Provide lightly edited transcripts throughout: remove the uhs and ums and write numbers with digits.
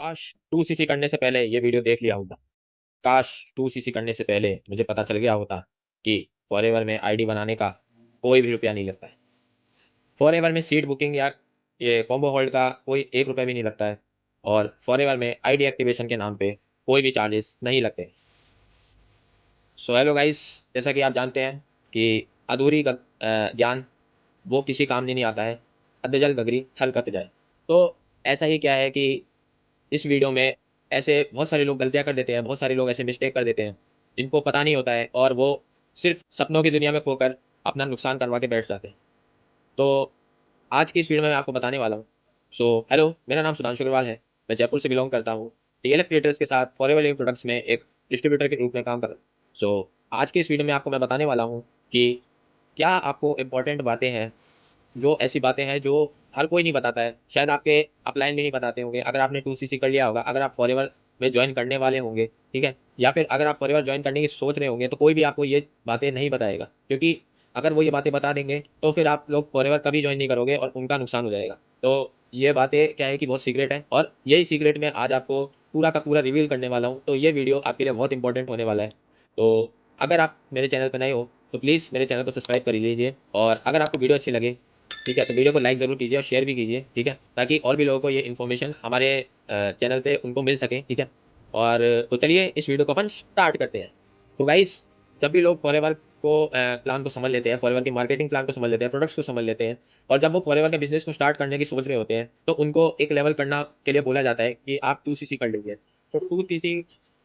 काश 2cc करने से पहले ये वीडियो देख लिया होता। काश 2cc करने से पहले मुझे पता चल गया होता कि फॉरएवर में आईडी बनाने का कोई भी रुपया नहीं लगता है। फॉरएवर में सीट बुकिंग या ये कॉम्बो होल्ड का कोई 1 रुपया भी नहीं लगता है। और फॉरएवर में आईडी एक्टिवेशन के नाम पे कोई भी चार्जेस नहीं लगते। सो हेलो गाइस, जैसा कि आप जानते हैं कि अधूरी ज्ञान वो किसी काम नहीं आता है। अधजल गगरी छलकत जाए। तो ऐसा ही क्या है कि इस वीडियो में ऐसे बहुत सारे लोग गलतियाँ कर देते हैं, बहुत सारे लोग ऐसे मिस्टेक कर देते हैं, जिनको पता नहीं होता है और वो सिर्फ सपनों की दुनिया में खोकर अपना नुकसान करवा के बैठ जाते हैं। तो आज की इस वीडियो में मैं आपको बताने वाला हूँ। सो हेलो, मेरा नाम सुधांशु अग्रवाल है। मैं जयपुर से बिलोंग करता हूँ। डीएलएफ क्रिएटर्स के साथ फॉरएवर लिविंग प्रोडक्ट्स में एक डिस्ट्रीब्यूटर के रूप में काम कर रहा हूँ। सो आज की इस वीडियो में आपको मैं बताने वाला हूँ कि क्या आपको इम्पोर्टेंट बातें हैं, जो ऐसी बातें हैं जो हर कोई नहीं बताता है। शायद आपके अपलाइन भी नहीं बताते होंगे। अगर आपने 2cc कर लिया होगा, अगर आप फॉरएवर में ज्वाइन करने वाले होंगे, ठीक है, या फिर अगर आप फॉरएवर ज्वाइन करने की सोच रहे होंगे, तो कोई भी आपको ये बातें नहीं बताएगा, क्योंकि अगर वो ये बातें बता देंगे तो फिर आप लोग फॉरएवर कभी ज्वाइन नहीं करोगे और उनका नुकसान हो जाएगा। तो ये बातें क्या है कि बहुत सीक्रेट है, और यही सीक्रेट मैं आज आपको पूरा का पूरा रिवील करने वाला हूँ। तो ये वीडियो आपके लिए बहुत इंपॉर्टेंट होने वाला है। तो अगर आप मेरे चैनल पर नए हो तो प्लीज़ मेरे चैनल को सब्सक्राइब कर लीजिए, और अगर आपको वीडियो अच्छी लगे, ठीक है, तो वीडियो को लाइक ज़रूर कीजिए और शेयर भी कीजिए, ठीक है, ताकि और भी लोगों को ये इन्फॉर्मेशन हमारे चैनल पे उनको मिल सके, ठीक है। और तो चलिए इस वीडियो को अपन स्टार्ट करते हैं। सो गाइस, जब भी लोग फॉरएवर को प्लान को समझ लेते हैं, फॉरएवर की मार्केटिंग प्लान को समझ लेते हैं, प्रोडक्ट्स को समझ लेते हैं, और जब वो फॉरएवर के बिजनेस को स्टार्ट करने की सोच रहे होते हैं, तो उनको एक लेवल करना के लिए बोला जाता है कि आप 2cc कर लीजिए। तो 2cc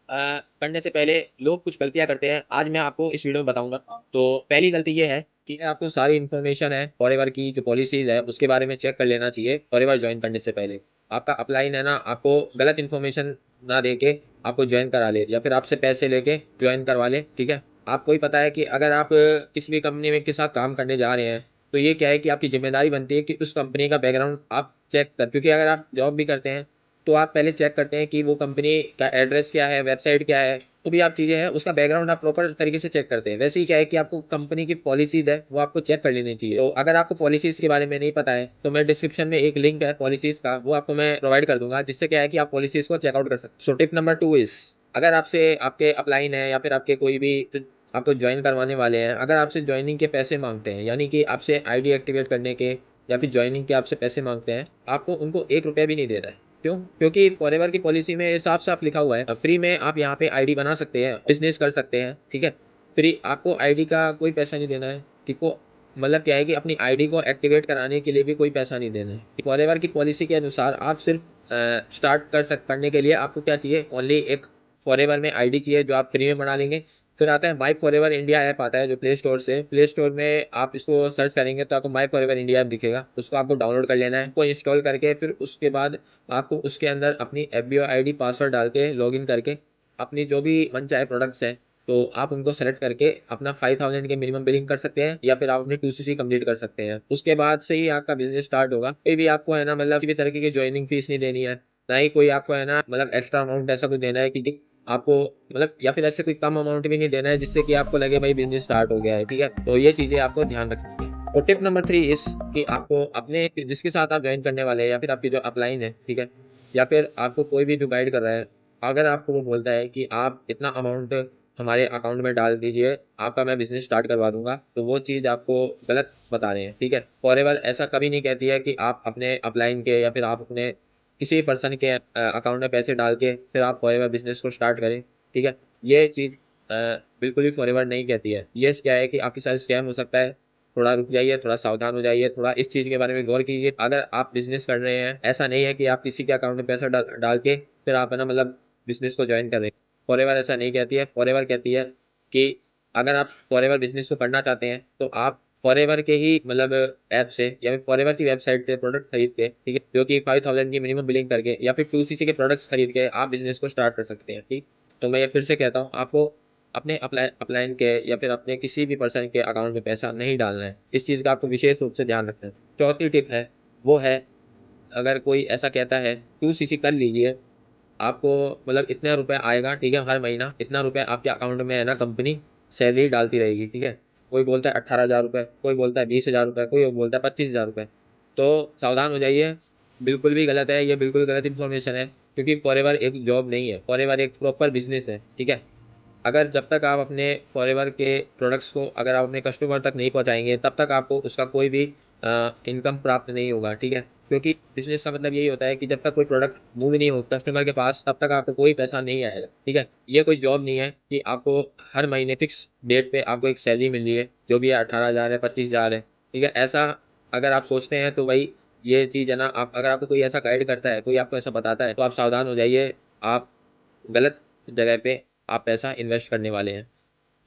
करने से पहले लोग कुछ गलतियाँ करते हैं, आज मैं आपको इस वीडियो में बताऊंगा। तो पहली गलती ये है कि आपको सारी इन्फॉर्मेशन है फॉरएवर की जो पॉलिसीज है उसके बारे में चेक कर लेना चाहिए फॉरएवर ज्वाइन करने से पहले। आपका अपलाइन है ना, आपको गलत इन्फॉर्मेशन ना दे के आपको ज्वाइन करा ले, या फिर आपसे पैसे लेके ज्वाइन करवा ले, ठीक है। आपको ही पता है कि अगर आप किसी भी कंपनी में के साथ काम करने जा रहे हैं, तो ये क्या है कि आपकी जिम्मेदारी बनती है कि उस कंपनी का बैकग्राउंड आप चेक कर, क्योंकि अगर आप जॉब भी करते हैं तो आप पहले चेक करते हैं कि वो कंपनी का एड्रेस क्या है, वेबसाइट क्या है, तो भी आप चीज़ें हैं उसका बैकग्राउंड आप प्रॉपर तरीके से चेक करते हैं। वैसे ही क्या है कि आपको कंपनी की पॉलिसीज है वो आपको चेक कर लेनी चाहिए। तो अगर आपको पॉलिसीज के बारे में नहीं पता है तो मैं डिस्क्रिप्शन में एक लिंक है पॉलिसीज का, वो आपको मैं प्रोवाइड कर दूंगा, जिससे क्या है कि आप पॉलिसीज को चेकआउट कर सकते। सो टिप नंबर 2 इज, अगर आपसे आपके अपलाइन है या फिर आपके कोई भी आपको ज्वाइन करवाने वाले हैं, अगर आपसे ज्वाइनिंग के पैसे मांगते हैं, यानी कि आपसे आईडी एक्टिवेट करने के या फिर ज्वाइनिंग के आपसे पैसे मांगते हैं, आपको उनको 1 रुपया भी नहीं देना है। क्यों? क्योंकि फॉरएवर की पॉलिसी में ये साफ साफ लिखा हुआ है, फ्री में आप यहाँ पे आईडी बना सकते हैं, बिजनेस कर सकते हैं, ठीक है। फ्री, आपको आईडी का कोई पैसा नहीं देना है, ठीक हो। मतलब क्या है कि अपनी आईडी को एक्टिवेट कराने के लिए भी कोई पैसा नहीं देना है। फॉरएवर की पॉलिसी के अनुसार आप सिर्फ स्टार्ट करने के लिए आपको क्या चाहिए, ओनली एक फॉरएवर में आईडी चाहिए जो आप फ्री में बना लेंगे। फिर आता है माई फॉरएवर इंडिया ऐप आता है जो प्ले स्टोर में आप इसको सर्च करेंगे तो आपको माई फॉरएवर इंडिया ऐप दिखेगा, उसको आपको डाउनलोड कर लेना है, उसको इंस्टॉल करके फिर उसके बाद आपको उसके अंदर अपनी एफबीओ आईडी पासवर्ड डाल के लॉगिन करके अपनी जो भी मन चाहे प्रोडक्ट्स हैं, तो आप उनको सेलेक्ट करके अपना 5000 के मिनिमम बिलिंग कर सकते हैं, या फिर आप अपनी 2cc कंप्लीट कर सकते हैं। उसके बाद से ही आपका बिजनेस स्टार्ट होगा। कोई भी आपको है ना, मतलब किसी भी तरीके की ज्वाइनिंग फीस नहीं देनी है, ना ही कोई आपको है ना मतलब एक्स्ट्रा अमाउंट ऐसा कुछ देना है कि आपको मतलब, या फिर ऐसे कोई कम अमाउंट भी नहीं देना है जिससे कि आपको लगे भाई बिजनेस स्टार्ट हो गया है, ठीक है। तो ये चीज़ें आपको ध्यान रखनी है। और टिप नंबर 3 इस कि आपको अपने जिसके साथ आप ज्वाइन करने वाले हैं, या फिर आपकी जो अपलाइन है, ठीक है, या फिर आपको कोई भी जो गाइड कर रहा है, अगर आपको वो बोलता है कि आप इतना अमाउंट हमारे अकाउंट में डाल दीजिए, आपका मैं बिजनेस स्टार्ट करवा दूंगा, तो वो चीज़ आपको गलत बता रहे हैं, ठीक है। फॉरएवर ऐसा कभी नहीं कहती है कि आप अपने अपलाइन के या फिर आप अपने किसी पर्सन के अकाउंट में पैसे डाल के फिर आप फॉरएवर बिजनेस को स्टार्ट करें, ठीक है। ये चीज़ बिल्कुल भी फॉरएवर नहीं कहती है। ये क्या है कि आपके साथ स्कैम हो सकता है। थोड़ा रुक जाइए, थोड़ा सावधान हो जाइए, थोड़ा इस चीज़ के बारे में गौर कीजिए। अगर आप बिजनेस कर रहे हैं, ऐसा नहीं है कि आप किसी के अकाउंट में पैसा डाल के फिर आप है ना मतलब बिजनेस को ज्वाइन कर रहे हैं। फॉरएवर ऐसा नहीं कहती है। फॉरएवर कहती है कि अगर आप फॉरएवर बिजनेस को करना चाहते हैं तो आप फॉरएवर के ही मतलब ऐप से या फिर फॉरएवर की वेबसाइट से प्रोडक्ट खरीद के, ठीक है, जो कि 5000 की मिनिमम बिलिंग करके, या फिर 2cc के प्रोडक्ट्स खरीद के आप बिजनेस को स्टार्ट कर सकते हैं, ठीक। तो मैं ये फिर से कहता हूँ, आपको अपने अपलाइन के या फिर अपने किसी भी पर्सन के अकाउंट में पैसा नहीं डालना है। इस चीज़ का आपको विशेष रूप से ध्यान रखना है। चौथी टिप है, वो है, अगर कोई ऐसा कहता है 2cc कर लीजिए, आपको मतलब इतना रुपया आएगा, ठीक है, हर महीना इतना रुपया आपके अकाउंट में है ना कंपनी सैलरी डालती रहेगी, ठीक है। कोई बोलता है 18,000 रुपये, कोई बोलता है 20,000 रुपये, कोई बोलता है 25,000 रुपये। तो सावधान हो जाइए, बिल्कुल भी गलत है, ये बिल्कुल गलत इन्फॉर्मेशन है। क्योंकि फॉरएवर एक जॉब नहीं है, फॉरएवर एक प्रॉपर बिजनेस है, ठीक है। अगर जब तक आप अपने फॉरएवर के प्रोडक्ट्स को अगर आप अपने कस्टमर तक नहीं पहुंचाएंगे तब तक आपको उसका कोई भी इनकम प्राप्त नहीं होगा, ठीक है। क्योंकि बिजनेस का मतलब यही होता है कि जब तक कोई प्रोडक्ट मूव नहीं हो कस्टमर के पास तब तक आपको कोई पैसा नहीं आएगा, ठीक है। ये कोई जॉब नहीं है कि आपको हर महीने फिक्स डेट पे आपको एक सैलरी मिल रही है, जो भी है 18,000 है, 25,000 है, ठीक है। ऐसा अगर आप सोचते हैं तो भाई ये चीज़ है ना, आप अगर आपको कोई ऐसा गाइड करता है, कोई आपको ऐसा बताता है, तो आप सावधान हो जाइए, आप गलत जगह पे आप पैसा इन्वेस्ट करने वाले हैं।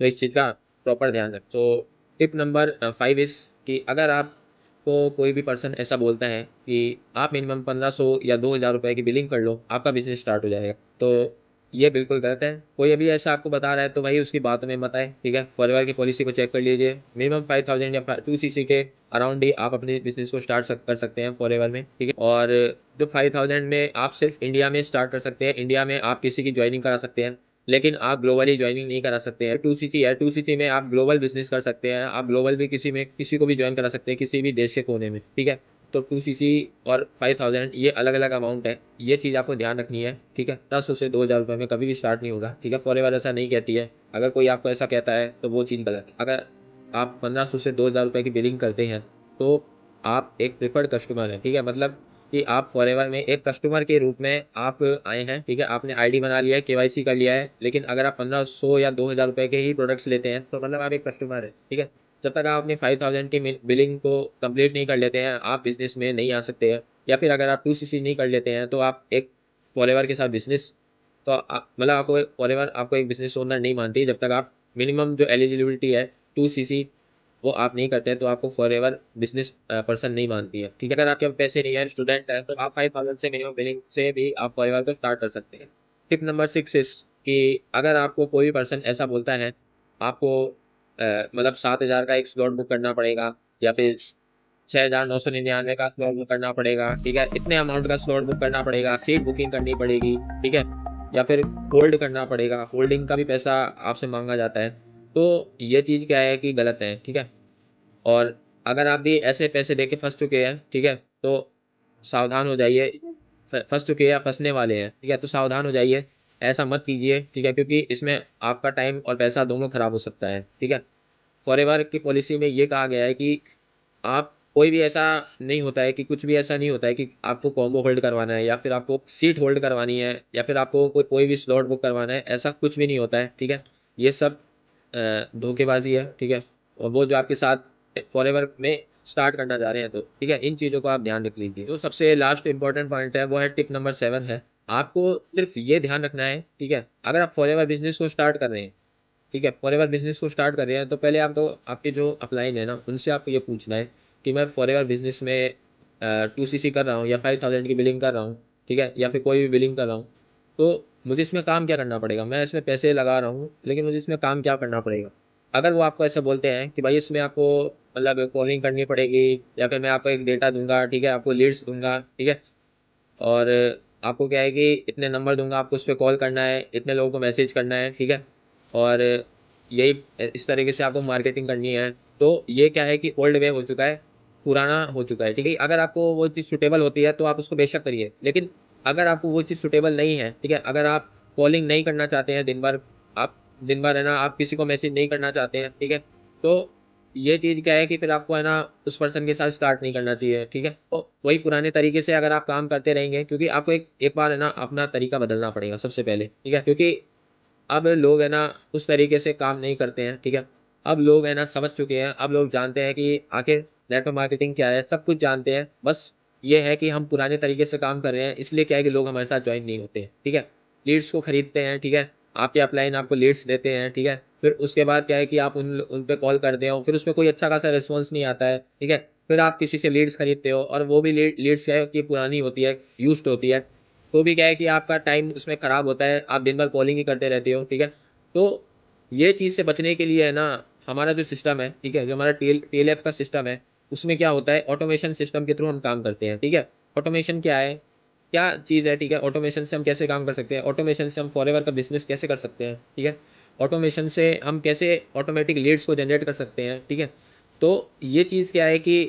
तो इस चीज़ का प्रॉपर ध्यान रखें। तो टिप नंबर 5 इज़ कि अगर आपको कोई भी पर्सन ऐसा बोलता है कि आप मिनिमम 1500 या 2000 रुपये की बिलिंग कर लो, आपका बिजनेस स्टार्ट हो जाएगा, तो ये बिल्कुल गलत है। कोई अभी ऐसा आपको बता रहा है तो भाई उसकी बातों में मत आए, ठीक है। फॉरएवर की पॉलिसी को चेक कर लीजिए, मिनिमम 5000 या 2cc के अराउंड ही आप अपने बिजनेस को स्टार्ट कर सकते हैं फॉरएवर में, ठीक है। और जो 5000 में आप सिर्फ इंडिया में स्टार्ट कर सकते हैं, इंडिया में आप किसी की ज्वाइनिंग करा सकते हैं, लेकिन आप ग्लोबली ज्वाइनिंग नहीं करा सकते हैं। 2cc है, 2cc में आप ग्लोबल बिजनेस कर सकते हैं, आप ग्लोबल भी किसी को भी ज्वाइन करा सकते हैं किसी भी देश के कोने में, ठीक है। तो 2cc और 5000 ये अलग अलग अमाउंट है, ये चीज़ आपको ध्यान रखनी है, ठीक है। 10 से 2000 रुपये में कभी भी स्टार्ट नहीं होगा, ठीक है। फॉरएवर ऐसा नहीं कहती है, अगर कोई आपको ऐसा कहता है तो वो चीज़ गलत है। अगर आप 1500 से 2000 रुपये की बिलिंग करते हैं तो आप एक प्रिफर्ड कस्टमर हैं, ठीक है। मतलब कि आप फॉरएवर में एक कस्टमर के रूप में आप आए हैं, ठीक है। आपने आईडी बना लिया है, केवाईसी कर लिया है, लेकिन अगर आप 1500 या 2000 रुपये के ही प्रोडक्ट्स लेते हैं तो मतलब आप एक कस्टमर है, ठीक है। जब तक आप अपनी 5000 की बिलिंग को कंप्लीट नहीं कर लेते हैं आप बिजनेस में नहीं आ सकते हैं। या फिर अगर आप 2cc नहीं कर लेते हैं तो आप एक फॉरएवर के साथ बिजनेस, तो मतलब आपको फॉरएवर आपको एक बिजनेस ओनर नहीं मानती जब तक आप मिनिमम जो एलिजिबिलिटी है 2cc वो आप नहीं करते हैं, तो आपको फॉरएवर बिजनेस पर्सन नहीं मानती है, ठीक है। अगर आपके पास पैसे नहीं है, स्टूडेंट है, तो आप 5000 से मिनिमम बिलिंग से भी आप फॉरएवर को स्टार्ट कर सकते हैं। टिप नंबर 6 इज कि अगर आपको कोई भी पर्सन ऐसा बोलता है आपको मतलब 7000 का एक स्लॉट बुक करना पड़ेगा या फिर 6999 का स्लॉट बुक करना पड़ेगा, ठीक है। इतने अमाउंट का स्लॉट बुक करना पड़ेगा, सीट बुकिंग करनी पड़ेगी, ठीक है। या फिर होल्ड करना पड़ेगा, होल्डिंग का भी पैसा आपसे मांगा जाता है। तो ये चीज़ क्या है कि गलत है, ठीक है। और अगर आप भी ऐसे पैसे दे के फंस चुके हैं, ठीक है, तो सावधान हो जाइए। फंस चुके हैं या फंसने वाले हैं, ठीक है, तो सावधान हो जाइए, ऐसा मत कीजिए, ठीक है, क्योंकि इसमें आपका टाइम और पैसा दोनों खराब हो सकता है, ठीक है। फॉरएवर की पॉलिसी में ये कहा गया है कि आप कोई भी ऐसा नहीं होता है कि कुछ भी ऐसा नहीं होता है कि आपको कॉम्बो होल्ड करवाना है या फिर आपको सीट होल्ड करवानी है या फिर आपको कोई भी स्लॉट बुक करवाना है, ऐसा कुछ भी नहीं होता है, ठीक है। ये सब धोखेबाजी है, ठीक है। और वो जो आपके साथ फॉरएवर में स्टार्ट करना चाह रहे हैं तो ठीक है, इन चीज़ों को आप ध्यान रख लीजिए। जो सबसे लास्ट इंपॉर्टेंट पॉइंट है वो है टिप नंबर 7 है। आपको सिर्फ ये ध्यान रखना है, ठीक है, अगर आप फॉरएवर बिजनेस को स्टार्ट कर रहे हैं, ठीक है, फॉरएवर बिजनेस को स्टार्ट कर रहे हैं तो पहले आप तो आपके जो अपलाइन है ना उनसे आपको ये पूछना है कि मैं फॉरएवर बिजनेस में 2cc कर रहा हूँ या 5000 की बिलिंग कर रहा हूँ, ठीक है, या फिर कोई भी बिलिंग कर रहा हूँ, तो मुझे इसमें काम क्या करना पड़ेगा। मैं इसमें पैसे लगा रहा हूँ लेकिन मुझे इसमें काम क्या करना पड़ेगा। अगर वो आपको ऐसा बोलते हैं कि भाई इसमें आपको मतलब कॉलिंग करनी पड़ेगी या फिर मैं आपको एक डेटा दूंगा, ठीक है, आपको लीड्स दूंगा, ठीक है, और आपको क्या है कि इतने नंबर दूंगा, आपको उस पर कॉल करना है, इतने लोगों को मैसेज करना है, ठीक है, और यही इस तरीके से आपको मार्केटिंग करनी है। तो ये क्या है कि ओल्ड वे हो चुका है, पुराना हो चुका है, ठीक है। अगर आपको वो चीज़ सूटेबल होती है तो आप उसको बेशक करिए, लेकिन अगर आपको वो चीज़ सूटेबल नहीं है, ठीक है, अगर आप कॉलिंग नहीं करना चाहते हैं दिन भर, आप दिन भर है ना आप किसी को मैसेज नहीं करना चाहते हैं, ठीक है, तो ये चीज़ क्या है कि फिर आपको है ना उस पर्सन के साथ स्टार्ट नहीं करना चाहिए, ठीक है। तो वही पुराने तरीके से अगर आप काम करते रहेंगे, क्योंकि आपको एक एक बार है ना अपना तरीका बदलना पड़ेगा सबसे पहले, ठीक है, क्योंकि अब लोग है ना उस तरीके से काम नहीं करते हैं, ठीक है। अब लोग है ना समझ चुके हैं, अब लोग जानते हैं कि आखिर नेटवर्क मार्केटिंग क्या है, सब कुछ जानते हैं। बस ये है कि हम पुराने तरीके से काम कर रहे हैं, इसलिए क्या है कि लोग हमारे साथ ज्वाइन नहीं होते, ठीक है। लीड्स को खरीदते हैं, ठीक है, आपके अपलाइन आपको लीड्स देते हैं, ठीक है, फिर उसके बाद क्या है कि आप उन पे कॉल करते हो, फिर उसमें कोई अच्छा खासा रिस्पॉन्स नहीं आता है, ठीक है, फिर आप किसी से लीड्स खरीदते हो और वो भी लीड्स क्या है कि पुरानी होती है, यूज्ड होती है, तो भी क्या है कि आपका टाइम उसमें ख़राब होता है, आप दिन भर कॉलिंग ही करते रहते हो, ठीक है। तो ये चीज़ से बचने के लिए है ना हमारा जो सिस्टम है, ठीक है, जो हमारा टीएलएफ का सिस्टम है, उसमें क्या होता है ऑटोमेशन सिस्टम के थ्रू हम काम करते हैं, ठीक है। ऑटोमेशन क्या है, क्या चीज़ है, ठीक है, ऑटोमेशन से हम कैसे काम कर सकते हैं, ऑटोमेशन से हम फॉरएवर का बिजनेस कैसे कर सकते हैं, ठीक है, ऑटोमेशन से हम कैसे ऑटोमेटिक लीड्स को जनरेट कर सकते हैं, ठीक है। तो ये चीज़ क्या है कि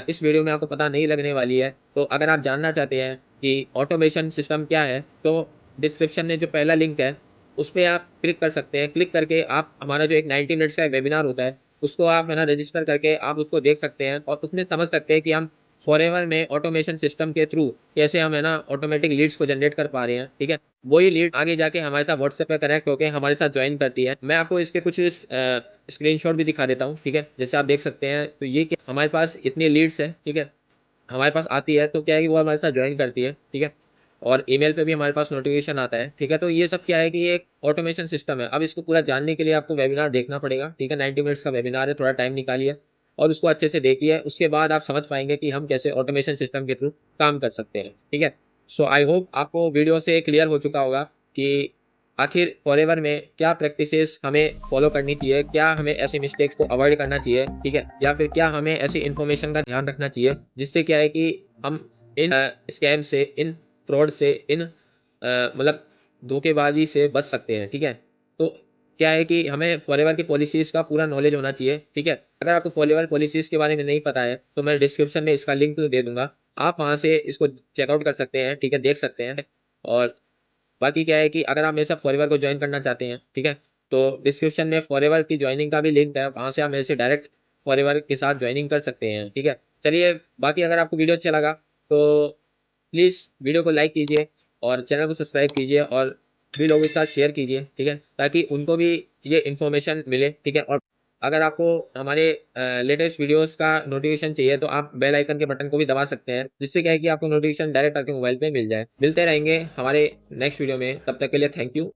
इस वीडियो में आपको पता नहीं लगने वाली है, तो अगर आप जानना चाहते हैं कि ऑटोमेशन सिस्टम क्या है, तो डिस्क्रिप्शन में जो पहला लिंक है उस पे आप क्लिक कर सकते हैं। क्लिक करके आप हमारा जो एक 90 मिनट्स का वेबिनार होता है उसको आप है ना रजिस्टर करके आप उसको देख सकते हैं और उसमें समझ सकते हैं कि हम फॉरएवर में ऑटोमेशन सिस्टम के थ्रू कैसे हम है ना ऑटोमेटिक लीड्स को जनरेट कर पा रहे हैं। ठीक है, वही लीड आगे जाके हमारे साथ व्हाट्सएप पे कनेक्ट होकर हमारे साथ ज्वाइन करती है। मैं आपको इसके कुछ स्क्रीनशॉट भी दिखा देता हूँ। ठीक है, जैसे आप देख सकते हैं तो ये कि हमारे पास इतनी लीड्स है। ठीक है, हमारे पास आती है तो क्या है कि वो हमारे साथ ज्वाइन करती है। ठीक है, और ईमेल पे भी हमारे पास नोटिफिकेशन आता है। ठीक है, तो ये सब क्या है कि ये एक ऑटोमेशन सिस्टम है। अब इसको पूरा जानने के लिए आपको वेबिनार देखना पड़ेगा। ठीक है, 90 मिनट्स का वेबिनार है, थोड़ा टाइम निकालिए और उसको अच्छे से देखिए। उसके बाद आप समझ पाएंगे कि हम कैसे ऑटोमेशन सिस्टम के थ्रू काम कर सकते हैं। ठीक है, सो आई होप आपको वीडियो से क्लियर हो चुका होगा कि आखिर फॉरएवर में क्या प्रैक्टिसेस हमें फॉलो करनी चाहिए, क्या हमें ऐसी मिस्टेक्स को अवॉइड करना चाहिए। ठीक है, या फिर क्या हमें ऐसी इन्फॉर्मेशन का ध्यान रखना चाहिए जिससे क्या है कि हम इन स्कैम से, इन फ्रॉड से, इन मतलब धोखेबाजी से बच सकते हैं। ठीक है, तो क्या है कि हमें फॉरएवर की पॉलिसीज़ का पूरा नॉलेज होना चाहिए। ठीक है, अगर आपको फॉरएवर पॉलिसीज़ के बारे में नहीं पता है तो मैं डिस्क्रिप्शन में इसका लिंक दे दूंगा, आप वहाँ से इसको चेकआउट कर सकते हैं। ठीक है, देख सकते हैं। और बाकी क्या है कि अगर आप मेरे साथ फॉरएवर को ज्वाइन करना चाहते हैं, ठीक है, तो डिस्क्रिप्शन में फॉरएवर की ज्वाइनिंग का भी लिंक है, वहाँ से आप मेरे से डायरेक्ट फॉरएवर के साथ ज्वाइनिंग कर सकते हैं। ठीक है, चलिए, बाकी अगर आपको वीडियो अच्छा लगा तो प्लीज़ वीडियो को लाइक कीजिए और चैनल को सब्सक्राइब कीजिए और भी लोगों के साथ शेयर कीजिए। ठीक है, ताकि उनको भी ये इन्फॉर्मेशन मिले। ठीक है, और अगर आपको हमारे लेटेस्ट वीडियोस का नोटिफिकेशन चाहिए तो आप बेल आइकन के बटन को भी दबा सकते हैं, जिससे क्या है कि आपको नोटिफिकेशन डायरेक्ट आपके मोबाइल पे मिल जाए। मिलते रहेंगे हमारे नेक्स्ट वीडियो में, तब तक के लिए थैंक यू।